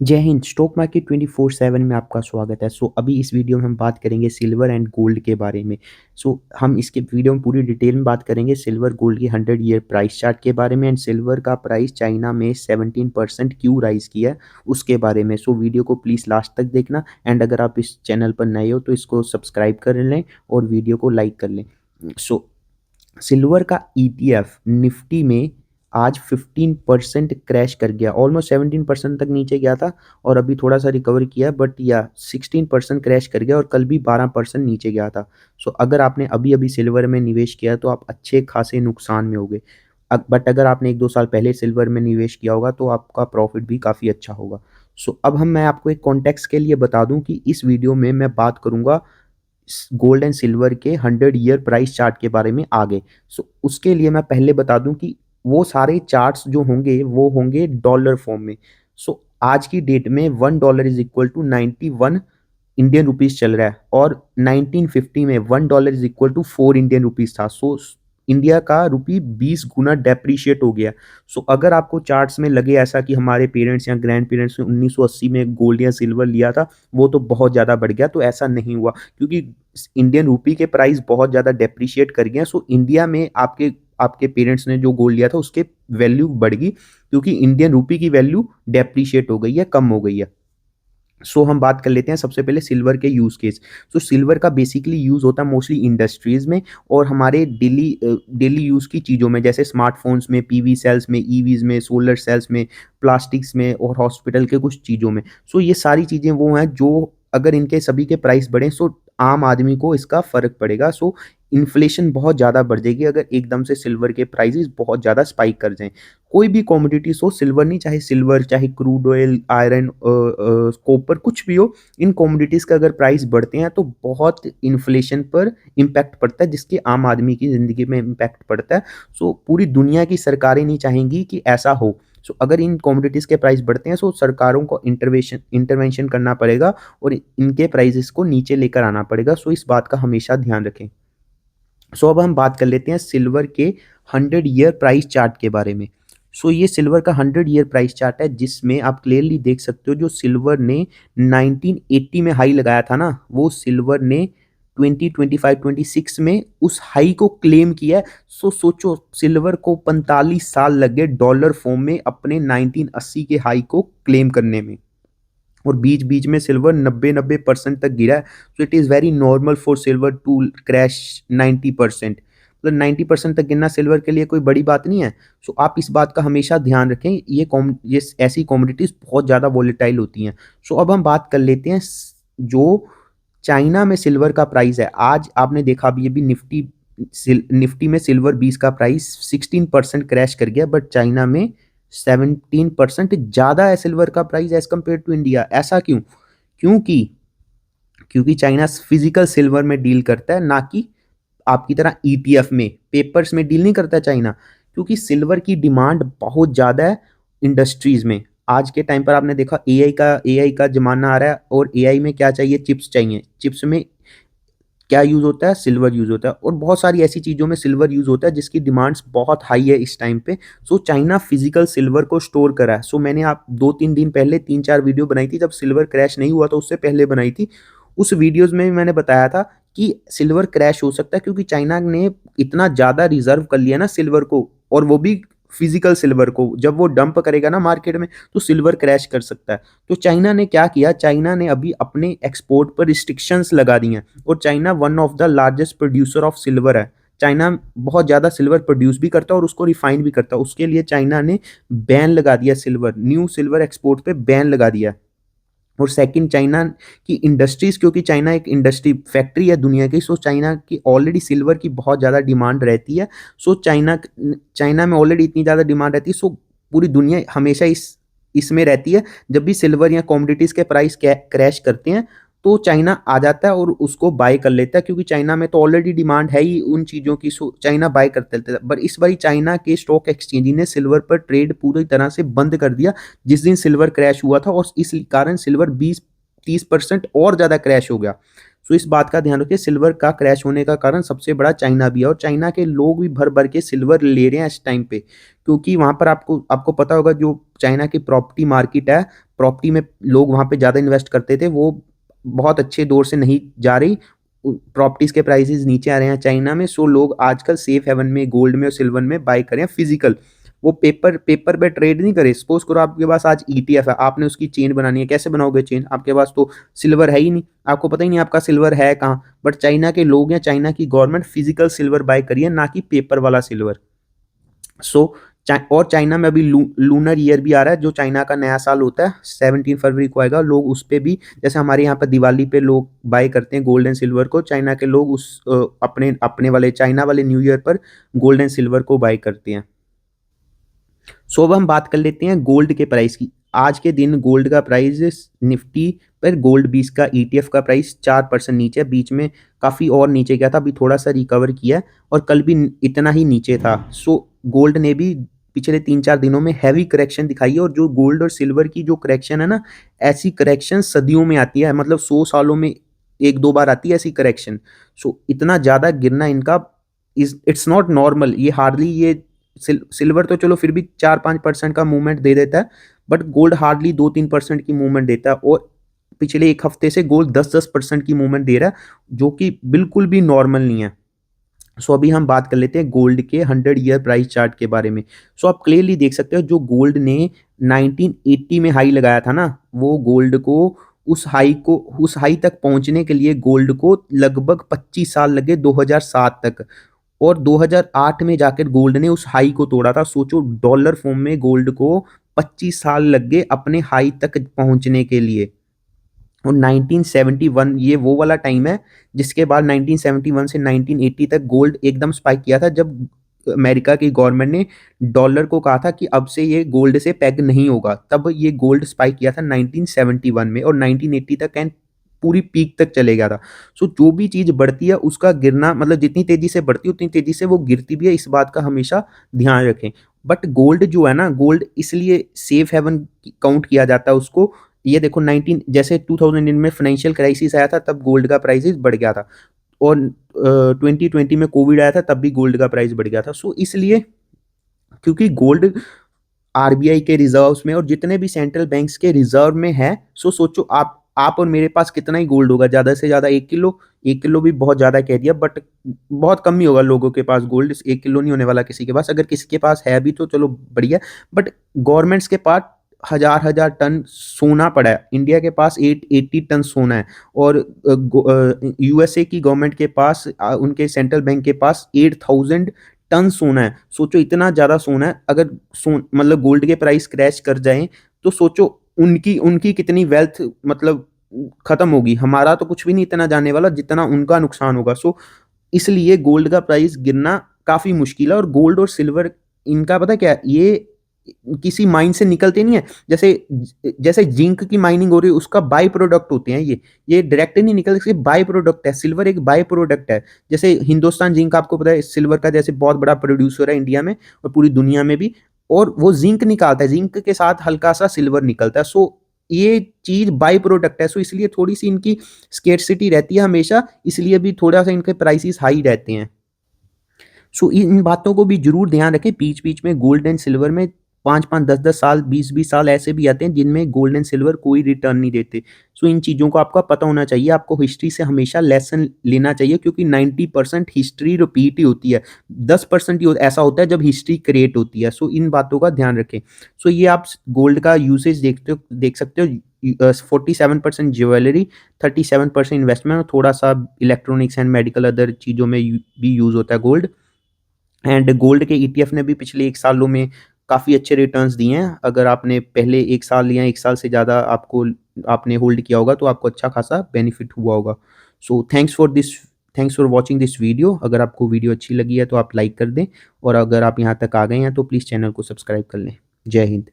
जय Hind. Stock market 24/7 में आपका स्वागत है। अभी इस वीडियो में हम बात करेंगे सिल्वर एंड गोल्ड के बारे में। हम इसके वीडियो में पूरी डिटेल में बात करेंगे सिल्वर गोल्ड की 100 ईयर प्राइस चार्ट के बारे में एंड सिल्वर का प्राइस चाइना में 17% क्यों राइज किया है उसके बारे में। वीडियो को प्लीज़ लास्ट तक देखना एंड अगर आप इस चैनल पर नए हो तो इसको सब्सक्राइब कर लें और वीडियो को लाइक कर लें। सिल्वर का ETF निफ्टी में आज 15% क्रैश कर गया, ऑलमोस्ट 17% तक नीचे गया था और अभी थोड़ा सा रिकवर किया, बट 16% क्रैश कर गया और कल भी 12% नीचे गया था। अगर आपने अभी अभी सिल्वर में निवेश किया तो आप अच्छे खासे नुकसान में होगे, बट अगर आपने 1-2 साल पहले सिल्वर में निवेश किया होगा तो आपका प्रॉफिट भी काफ़ी अच्छा होगा। अब मैं आपको एक कॉन्टेक्स्ट के लिए बता दूं कि इस वीडियो में मैं बात करूंगा गोल्ड एंड सिल्वर के 100 ईयर प्राइस चार्ट के बारे में आगे। उसके लिए मैं पहले बता दूं कि वो सारे चार्ट्स जो होंगे वो होंगे डॉलर फॉर्म में। आज की डेट में $1 is equal to 91 Indian rupees चल रहा है और 1950 में $1 is equal to 4 Indian rupees था। इंडिया का रुपी 20 गुना डेप्रिशिएट हो गया। अगर आपको चार्ट्स में लगे ऐसा कि हमारे पेरेंट्स या ग्रैंड पेरेंट्स ने 1980 में गोल्ड या सिल्वर लिया था वो तो बहुत ज़्यादा बढ़ गया, तो ऐसा नहीं हुआ क्योंकि इंडियन रुपी के प्राइस बहुत ज़्यादा डेप्रिशिएट कर गए। इंडिया में आपके आपके पेरेंट्स ने जो गोल्ड लिया था उसके वैल्यू बढ़ गई क्योंकि इंडियन रुपी की वैल्यू डेप्रिशिएट हो गई है, कम हो गई है। हम बात कर लेते हैं सबसे पहले सिल्वर के यूज केस। सिल्वर का बेसिकली यूज होता है मोस्टली इंडस्ट्रीज में और हमारे डेली यूज की चीज़ों में, जैसे स्मार्टफोन्स में, पीवी सेल्स में, ईवीज में, सोलर सेल्स में, प्लास्टिक्स में और हॉस्पिटल के कुछ चीज़ों में। ये सारी चीज़ें वो हैं जो अगर इनके सभी के प्राइस बढ़े आम आदमी को इसका फर्क पड़ेगा। इन्फ्लेशन बहुत ज़्यादा बढ़ जाएगी अगर एकदम से सिल्वर के प्राइसेस बहुत ज़्यादा स्पाइक कर जाएं। कोई भी कॉमोडिटीज हो, सिल्वर नहीं, चाहे सिल्वर, चाहे क्रूड ऑयल, आयरन, कॉपर, कुछ भी हो, इन कॉमोडिटीज का अगर प्राइस बढ़ते हैं तो बहुत इन्फ्लेशन पर इम्पैक्ट पड़ता है, जिसके आम आदमी की जिंदगी में इम्पैक्ट पड़ता है। पूरी दुनिया की सरकारें नहीं चाहेंगी कि ऐसा हो। अगर इन कॉमोडिटीज के प्राइस बढ़ते हैं तो सरकारों को इंटरवेंशन करना पड़ेगा और इनके प्राइसेस को नीचे लेकर आना पड़ेगा। इस बात का हमेशा ध्यान रखें। अब हम बात कर लेते हैं सिल्वर के 100 ईयर प्राइस चार्ट के बारे में। ये सिल्वर का 100 ईयर प्राइस चार्ट है जिसमें आप क्लियरली देख सकते हो जो सिल्वर ने 1980 में हाई लगाया था ना, वो सिल्वर ने 2025-26 में उस हाई को क्लेम किया है। सोचो, सिल्वर को 45 साल लग गए डॉलर फॉर्म में अपने 1980 के हाई को क्लेम करने में और बीच बीच में सिल्वर 90% तक गिरा है। It is very normal for silver to crash 90%। मतलब 90% तक गिरना सिल्वर के लिए कोई बड़ी बात नहीं है। आप इस बात का हमेशा ध्यान रखें, ये ऐसी कॉमोडिटीज बहुत ज़्यादा वॉलेटाइल होती हैं। अब हम बात कर लेते हैं जो चाइना में सिल्वर का प्राइस है। आज आपने देखा अभी निफ्टी में सिल्वर 20 का प्राइस 16% क्रैश कर गया, बट चाइना में 17% ज़्यादा है सिल्वर का price as compare to India. ऐसा क्यों? क्योंकि क्योंकि चाइना फिजिकल सिल्वर में डील करता है, ना कि आपकी तरह ETF में पेपर्स में डील नहीं करता चाइना। क्योंकि सिल्वर की डिमांड बहुत ज़्यादा है इंडस्ट्रीज में। आज के टाइम पर आपने देखा AI का जमाना आ रहा है और AI में क्या चाहिए? चिप्स चाहिए। चिप्स में क्या यूज़ होता है? सिल्वर यूज़ होता है और बहुत सारी ऐसी चीज़ों में सिल्वर यूज़ होता है जिसकी डिमांड्स बहुत हाई है इस टाइम पे। चाइना फिजिकल सिल्वर को स्टोर करा है। मैंने आप 2-3 दिन पहले 3-4 वीडियो बनाई थी, जब सिल्वर क्रैश नहीं हुआ था उससे पहले बनाई थी। उस वीडियोज़ में मैंने बताया था कि सिल्वर क्रैश हो सकता है क्योंकि चाइना ने इतना ज़्यादा रिजर्व कर लिया ना सिल्वर को, और वो भी फिजिकल सिल्वर को। जब वो डंप करेगा ना मार्केट में तो सिल्वर क्रैश कर सकता है। तो चाइना ने क्या किया? चाइना ने अभी अपने एक्सपोर्ट पर रिस्ट्रिक्शंस लगा दी हैं और China one of the largest producer of silver है। चाइना बहुत ज़्यादा सिल्वर प्रोड्यूस भी करता है और उसको रिफाइन भी करता है। उसके लिए चाइना ने बैन लगा दिया, न्यू सिल्वर एक्सपोर्ट पे बैन लगा दिया। और सेकंड, चाइना की इंडस्ट्रीज, क्योंकि चाइना एक इंडस्ट्री फैक्ट्री है दुनिया की, चाइना की ऑलरेडी सिल्वर की बहुत ज़्यादा डिमांड रहती है। चाइना में ऑलरेडी इतनी ज़्यादा डिमांड रहती है, पूरी दुनिया हमेशा इसमें रहती है। जब भी सिल्वर या कॉमोडिटीज़ के प्राइस क्रैश करते हैं तो चाइना आ जाता है और उसको बाय कर लेता है, क्योंकि चाइना में तो ऑलरेडी डिमांड है ही उन चीज़ों की। चाइना बाय करते लेता है। पर इस बार चाइना के स्टॉक एक्सचेंज ने सिल्वर पर ट्रेड पूरी तरह से बंद कर दिया जिस दिन सिल्वर क्रैश हुआ था, और इस कारण सिल्वर 20-30% और ज़्यादा क्रैश हो गया। सो इस बात का ध्यान रखिए, सिल्वर का क्रैश होने का कारण सबसे बड़ा चाइना भी है, और चाइना के लोग भी भर भर के सिल्वर ले रहे हैं इस टाइम पे, क्योंकि वहाँ पर आपको आपको पता होगा जो चाइना की प्रॉपर्टी मार्केट है, प्रॉपर्टी में लोग वहाँ पे ज़्यादा इन्वेस्ट करते थे, वो बहुत अच्छे दौर से नहीं जा रही, प्रॉपर्टीज के प्राइसेस नीचे आ रहे हैं चाइना में। सो लोग आजकल सेफ हेवन में गोल्ड में और सिल्वर में बाय करें फिजिकल, वो पेपर पेपर पे ट्रेड नहीं करे। सपोज करो आपके पास आज ईटीएफ है, आपने उसकी चेन बनानी है, कैसे बनाओगे चेन, आपके पास तो सिल्वर है ही नहीं, आपको पता ही नहीं आपका सिल्वर है कहाँ, बट चाइना के लोग या चाइना की गवर्नमेंट फिजिकल सिल्वर बाय करिए, ना कि पेपर वाला सिल्वर। सो और चाइना में अभी लूनर ईयर भी आ रहा है, जो चाइना का नया साल होता है 17 फरवरी को आएगा, लोग उस पे भी, जैसे हमारे यहाँ पर दिवाली पे लोग बाय करते हैं गोल्ड एंड सिल्वर को, चाइना के लोग उस अपने अपने वाले चाइना वाले न्यू ईयर पर गोल्ड एंड सिल्वर को बाय करते हैं। सो अब हम बात कर लेते हैं गोल्ड के प्राइस की। आज के दिन गोल्ड का प्राइस निफ्टी पर गोल्ड 20 का ईटीएफ का प्राइस 4% नीचे है, बीच में काफ़ी और नीचे गया था, अभी थोड़ा सा रिकवर किया है, और कल भी इतना ही नीचे था। सो गोल्ड ने भी पिछले 3-4 दिनों में हैवी करेक्शन दिखाई है, और जो गोल्ड और सिल्वर की जो करेक्शन है ना, ऐसी करेक्शन सदियों में आती है, मतलब 100 सालों में 1-2 बार आती है ऐसी करेक्शन। सो इतना ज़्यादा गिरना इनका इट्स नॉट नॉर्मल, ये हार्डली ये सिल्वर तो चलो फिर भी 4-5% का मूवमेंट दे देता है, बट गोल्ड हार्डली 2-3% की मूवमेंट देता है, और पिछले एक हफ्ते से गोल्ड 10-10% की मूवमेंट दे रहा है, जो कि बिल्कुल भी नॉर्मल नहीं है। सो अभी हम बात कर लेते हैं गोल्ड के 100 ईयर प्राइस चार्ट के बारे में। सो आप क्लियरली देख सकते हो, जो गोल्ड ने 1980 में हाई लगाया था ना, वो गोल्ड को उस हाई तक पहुंचने के लिए गोल्ड को लगभग 25 साल लगे, 2007 तक, और 2008 में जाकर गोल्ड ने उस हाई को तोड़ा था। सोचो, डॉलर फॉर्म में गोल्ड को 25 साल लग गए अपने हाई तक पहुंचने के लिए। और 1971 ये वो वाला टाइम है जिसके बाद 1971 से 1980 तक गोल्ड एकदम स्पाइक किया था, जब अमेरिका की गवर्नमेंट ने डॉलर को कहा था कि अब से ये गोल्ड से पैग नहीं होगा, तब ये गोल्ड स्पाइक किया था 1971 में, और 1980 तक एंड पूरी पीक तक चले गया था। सो जो भी चीज बढ़ती है उसका गिरना, मतलब जितनी तेजी से बढ़ती है उतनी तेजी से वो गिरती भी है, इस बात का हमेशा ध्यान रखें। बट गोल्ड जो है ना, गोल्ड इसलिए सेफ हेवन काउंट किया जाता है उसको, ये देखो 19 जैसे 2000 में फाइनेंशियल क्राइसिस आया था, तब गोल्ड का प्राइस बढ़ गया था, और 2020 में कोविड आया था, तब भी गोल्ड का प्राइस बढ़ गया था। सो इसलिए, क्योंकि गोल्ड आरबीआई के रिजर्व्स में और जितने भी सेंट्रल बैंक्स के रिजर्व में है। सो सोचो आप और मेरे पास कितना ही गोल्ड होगा, ज़्यादा से ज़्यादा 1 किलो। 1 किलो भी बहुत ज़्यादा कह दिया, बट बहुत कम ही होगा लोगों के पास गोल्ड, 1 किलो नहीं होने वाला किसी के पास, अगर किसी के पास है भी तो चलो बढ़िया। बट गवर्नमेंट्स के पास हजार हजार टन सोना पड़ा है, इंडिया के पास 80 टन सोना है, और यूएसए की गवर्नमेंट के पास उनके सेंट्रल बैंक के पास 8,000 टन सोना है। सोचो इतना ज्यादा सोना है, अगर मतलब गोल्ड के प्राइस क्रैश कर जाएं, तो सोचो उनकी उनकी कितनी वेल्थ मतलब खत्म होगी। हमारा तो कुछ भी नहीं इतना जाने वाला जितना उनका नुकसान होगा। सो इसलिए गोल्ड का प्राइस गिरना काफी मुश्किल है, और गोल्ड और सिल्वर इनका पता क्या है, ये किसी माइन से निकलते नहीं है। जैसे जैसे जिंक की माइनिंग हो रही है, उसका बाई प्रोडक्ट होते हैं ये डायरेक्ट नहीं निकलते, बाई प्रोडक्ट है। सिल्वर एक बाई प्रोडक्ट है। जैसे हिंदुस्तान जिंक आपको पता है सिल्वर का जैसे बहुत बड़ा प्रोड्यूसर है इंडिया में और पूरी दुनिया में भी, और वो जिंक निकालता है, जिंक के साथ हल्का सा सिल्वर निकलता है। सो ये चीज बाई प्रोडक्ट है, सो इसलिए थोड़ी सी इनकी स्केर्सिटी रहती है हमेशा, इसलिए भी थोड़ा सा इनके प्राइसेस हाई रहते हैं। सो इन बातों को भी जरूर ध्यान रखें। बीच बीच में गोल्ड एंड सिल्वर में 5-5, 10-10 साल, 20-20 साल ऐसे भी आते हैं जिनमें गोल्ड एंड सिल्वर कोई रिटर्न नहीं देते। सो इन चीज़ों को आपका पता होना चाहिए, आपको हिस्ट्री से हमेशा लेसन लेना चाहिए, क्योंकि 90% हिस्ट्री रिपीट ही होती है, 10% ही ऐसा होता है जब हिस्ट्री क्रिएट होती है। सो इन बातों का ध्यान रखें। सो ये आप गोल्ड का यूसेज देख सकते हो। 47% ज्वेलरी, 37% इन्वेस्टमेंट, और थोड़ा सा इलेक्ट्रॉनिक्स एंड मेडिकल अदर चीज़ों में भी यूज़ होता है गोल्ड। एंड गोल्ड के ईटीएफ ने भी पिछले 1 सालों में काफ़ी अच्छे रिटर्न्स दिए हैं। अगर आपने पहले 1 साल या 1 साल से ज़्यादा आपने होल्ड किया होगा तो आपको अच्छा खासा बेनिफिट हुआ होगा। So thanks for watching this video. अगर आपको वीडियो अच्छी लगी है तो आप लाइक कर दें, और अगर आप यहाँ तक आ गए हैं तो प्लीज़ चैनल को सब्सक्राइब कर लें। जय हिंद।